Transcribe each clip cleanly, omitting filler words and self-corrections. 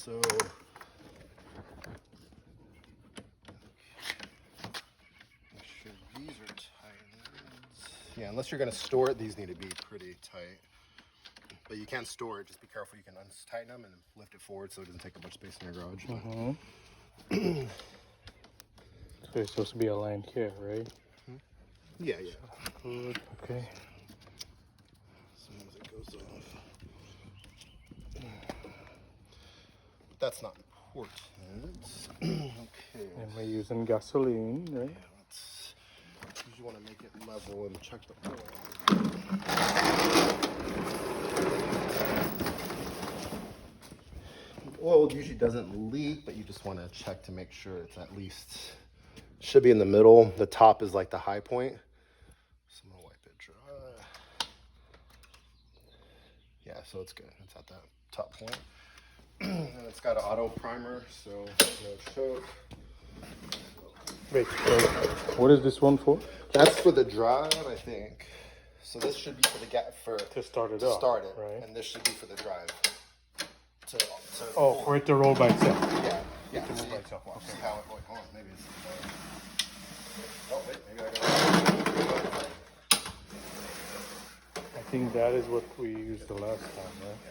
So make sure these are tight. Yeah, unless you're going to store it, these need to be pretty tight. But you can store it. Just be careful. You can tighten them and lift it forward so it doesn't take up much space in your garage. So it's supposed to be aligned here, right? Yeah, yeah. Good. Okay. As soon as it goes off. But that's not important. Okay. And we're using gasoline, right? Yeah, you usually want to make it level and check the oil. Oil usually doesn't leak, but you just want to check to make sure it's at least, should be in the middle. The top is like the high point. So I'm gonna wipe it dry. Yeah, so it's good. It's at that top point. And it's got an auto primer, so no choke. Wait, so what is this one for? That's for the drive, I think. So this should be for the to start it to up, start it, right? and this should be for the drive. Oh, for it to roll by itself. Yeah, yeah. To roll by itself. Okay. See how it, wait, hold on, maybe it's. Oh wait, maybe I got it. I think that is what we used the last time, right? Yeah.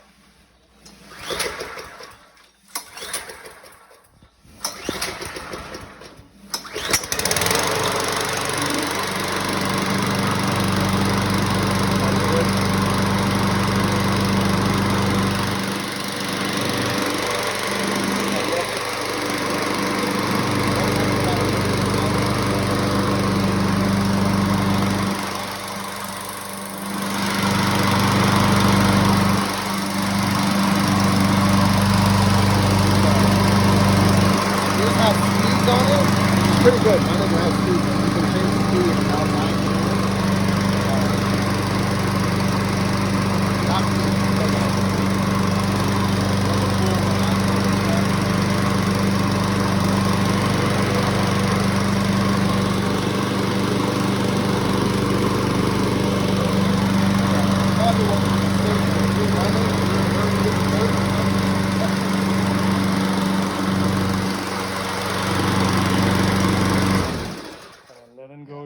Pretty good. Mine doesn't have speed. You can change the speed and outline.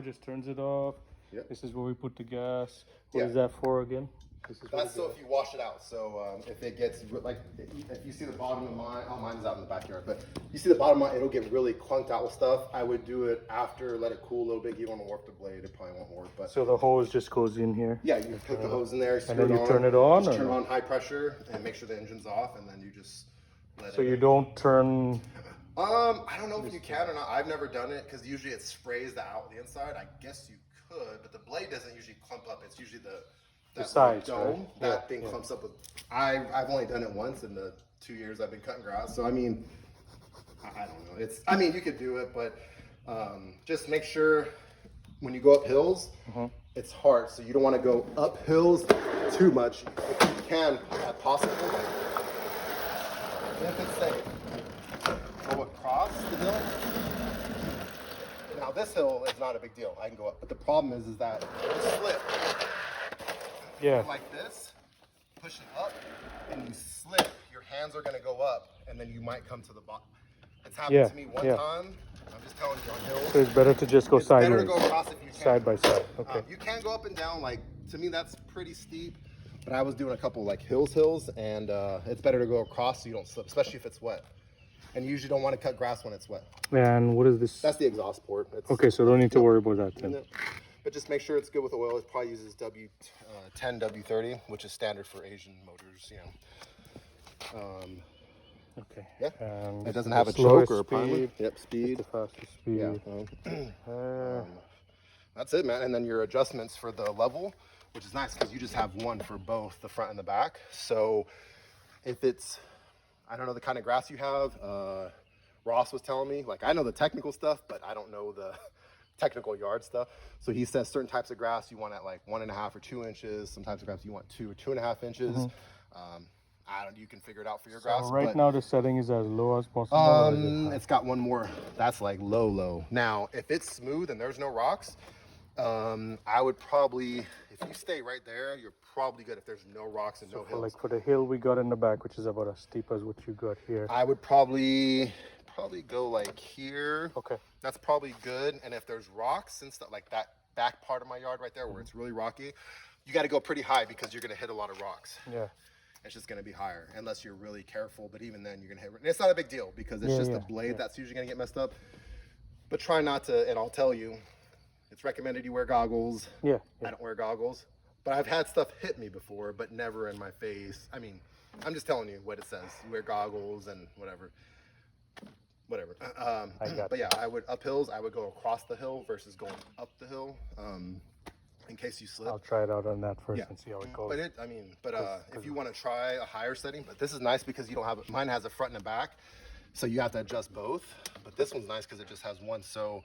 Just turns it off. Yep. This is where we put the gas. What is that for again? This is That's so if you wash it out. So if it gets like, if you see the bottom of mine, oh, mine's out in the backyard, but you see the bottom of mine, it'll get really clunked out with stuff. I would do it after, let it cool a little bit. You want to warp the blade, it probably won't work. But so the hose just goes in here. Yeah, you put the hose in there, and then you turn it on. Just turn it on high pressure and make sure the engine's off, and then you just let it. So you don't turn. I don't know if you can or not. I've never done it because usually it sprays the inside. I guess you could, but the blade doesn't usually clump up. It's usually the sides, dome. right? That thing clumps up with. I've only done it once in the 2 years I've been cutting grass. So I mean, I don't know. I mean, you could do it, but just make sure when you go up hills, it's hard. So you don't want to go up hills too much. If you can, if possible, if it's safe. Go across the hill. Now this hill is not a big deal. I can go up, but the problem is that you slip. Yeah. Like this, push it up, and you slip. Your hands are going to go up, and then you might come to the bottom. It's happened to me one time. I'm just telling you on hills. So it's better to just go sideways. Better to go across if you can. Side by side. Okay. You can go up and down. Like to me, that's pretty steep. But I was doing a couple like hills, and it's better to go across so you don't slip, especially if it's wet. And you usually don't want to cut grass when it's wet. And what is this? That's the exhaust port. Okay, so don't need to worry about that then. But just make sure it's good with oil. It probably uses W10, W30, which is standard for Asian motors, you know. Okay. Yeah. And it doesn't have a choke or a primer. Speed. Yep, speed. The fastest speed. Yeah. That's it, man. And then your adjustments for the level, which is nice because you just have one for both the front and the back. So if it's, I don't know the kind of grass you have. Ross was telling me, like, I know the technical stuff, but I don't know the technical yard stuff. So he says certain types of grass you want at like 1.5 or 2 inches. Some types of grass you want 2 or 2.5 inches. I don't. You can figure it out for your grass. Right now the setting is as low as possible. It's got one more. That's like low. Now, if it's smooth and there's no rocks, I would probably, if you stay right there, you're probably good if there's no rocks and no For hills. like for the hill we got in the back, which is about as steep as what you got here. I would probably go like here. Okay. That's probably good. And if there's rocks and stuff like that back part of my yard right there where it's really rocky, you got to go pretty high because you're going to hit a lot of rocks. Yeah. It's just going to be higher unless you're really careful. But even then, you're going to hit. And it's not a big deal because it's just the blade that's usually going to get messed up. But try not to. And I'll tell you, it's recommended you wear goggles. Yeah. I don't wear goggles, but I've had stuff hit me before, but never in my face. I mean, I'm just telling you what it says. You wear goggles and whatever. But yeah, I would up hills. I would go across the hill versus going up the hill. In case you slip. I'll try it out on that first and see how it goes. But if you want to try a higher setting, but this is nice because you don't have, mine has a front and a back, so you have to adjust both. But this one's nice because it just has one. So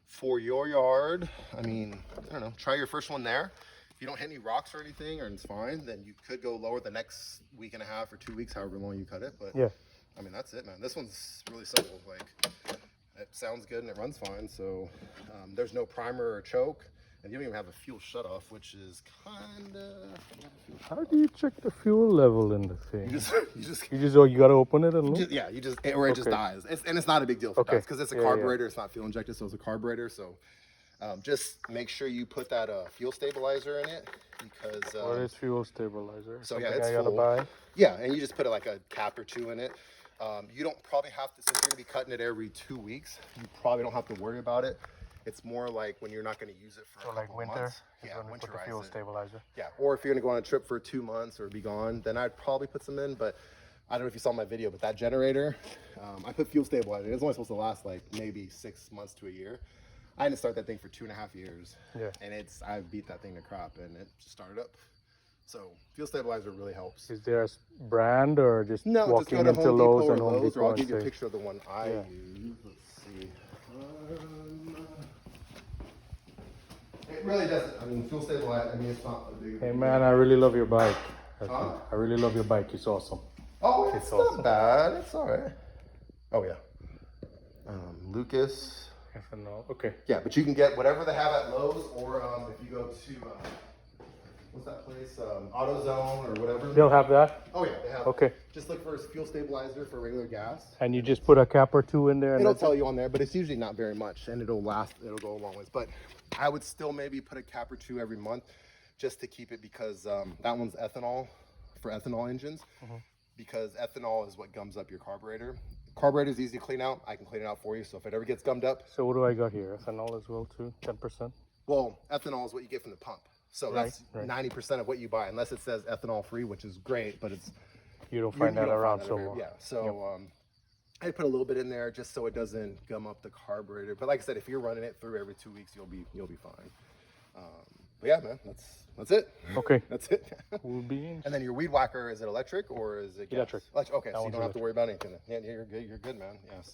for your yard, I mean, I don't know, try your first one there. If you don't hit any rocks or anything, or it's fine, then you could go lower the next week and a half or 2 weeks, however long you cut it. But yeah, I mean, that's it, man. This one's really simple. Like, it sounds good and it runs fine. So there's no primer or choke. And you don't even have a fuel shutoff, which is kind of. how do you check the fuel level in the thing? You gotta open it and look. it just dies. And it's not a big deal if it dies because it's a carburetor. It's not fuel injected, so it's a carburetor. So just make sure you put that fuel stabilizer in it because. What is fuel stabilizer? So something it's I gotta full. buy. Yeah, and you just put like a cap or two in it. You don't probably have to, since you're gonna be cutting it every 2 weeks. You probably don't have to worry about it. It's more like when you're not going to use it for like winter. months. Yeah, when put the fuel stabilizer. Yeah, or if you're going to go on a trip for 2 months or be gone, then I'd probably put some in. But I don't know if you saw my video, but that generator, I put fuel stabilizer. It's only supposed to last like maybe 6 months to a year. I had to start that thing for 2.5 years. Yeah. And I beat that thing to crap, and it just started up. So fuel stabilizer really helps. Is there a brand or just walking just go to into Home Lowe's Depot and Home Depot? or I'll give you a picture of the one I use. Let's see. It really doesn't. I mean, fuel stabilizer. I mean, it's not a big. Hey man, I really love your bike. Huh? I really love your bike. It's awesome. Oh, it's not awesome. bad. It's all right. Oh yeah. Lucas. Ethanol. Okay. Yeah, but you can get whatever they have at Lowe's, or if you go to what's that place? AutoZone or whatever. They'll have that. Oh yeah, they have. Okay. Just look for a fuel stabilizer for regular gas. And you just put a cap or two in there. And It'll tell you on there, but it's usually not very much, and it'll last. It'll go a long ways. But I would still maybe put a cap or two every month, just to keep it because that one's ethanol for ethanol engines. Because ethanol is what gums up your carburetor. Carburetor is easy to clean out. I can clean it out for you. So if it ever gets gummed up. So what do I got here? Ethanol as well too, 10%. Well, ethanol is what you get from the pump. So that's 90% of what you buy, unless it says ethanol free, which is great, but it's you don't find that around so much. Yeah. So I put a little bit in there just so it doesn't gum up the carburetor. But like I said, if you're running it through every 2 weeks, you'll be fine. But yeah, man, that's it. Okay. That's it. Cool beans. And then your weed whacker, is it electric or is it gas? Electric. Okay, so you don't have to electric. worry about anything. Yeah, you're good. You're good, man. Yeah.